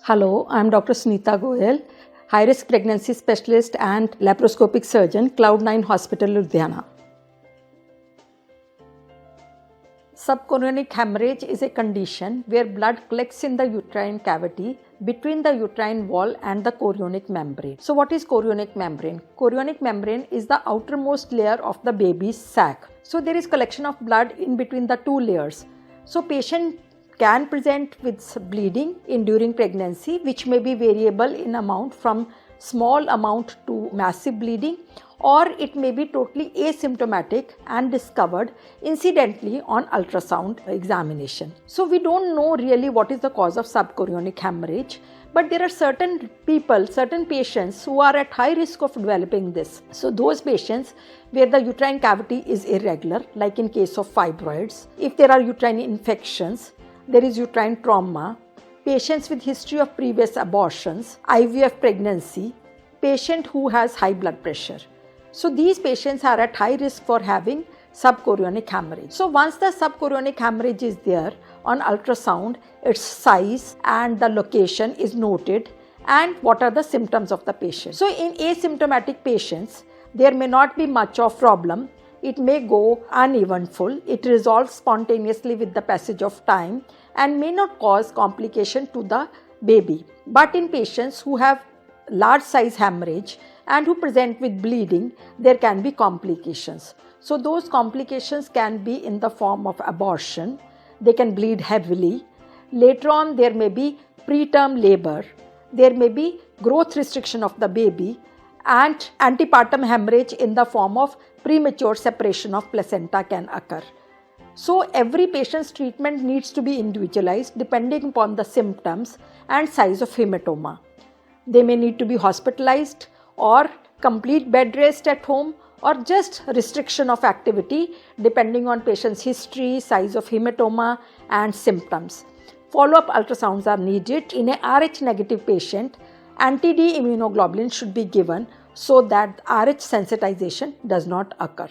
Hello, I am Dr. Sunita Goyal, high-risk pregnancy specialist and laparoscopic surgeon, Cloud9 Hospital, Ludhiana. Subchorionic hemorrhage is a condition where blood collects in the uterine cavity between the uterine wall and the chorionic membrane. So what is chorionic membrane? Chorionic membrane is the outermost layer of the baby's sac. So there is collection of blood in between the two layers. So patient can present with bleeding during pregnancy, which may be variable in amount from small amount to massive bleeding, or it may be totally asymptomatic and discovered incidentally on ultrasound examination. So we don't know really what is the cause of subchorionic hemorrhage, but there are certain patients who are at high risk of developing this. So those patients where the uterine cavity is irregular, like in case of fibroids, if there are uterine infections, there is uterine trauma, patients with history of previous abortions, IVF pregnancy, patient who has high blood pressure. So these patients are at high risk for having subchorionic hemorrhage. So once the subchorionic hemorrhage is there, on ultrasound, its size and the location is noted and what are the symptoms of the patient. So in asymptomatic patients, there may not be much of problem. It may go uneventful, it resolves spontaneously with the passage of time and may not cause complication to the baby. But in patients who have large size hemorrhage and who present with bleeding, there can be complications. So those complications can be in the form of abortion, they can bleed heavily. Later on there may be preterm labor, there may be growth restriction of the baby, and antepartum hemorrhage in the form of premature separation of placenta can occur. So every patient's treatment needs to be individualized depending upon the symptoms and size of hematoma. They may need to be hospitalized or complete bed rest at home or just restriction of activity depending on patient's history, size of hematoma and symptoms. Follow-up ultrasounds are needed. In a Rh negative patient, anti-D immunoglobulin should be given so that Rh sensitization does not occur.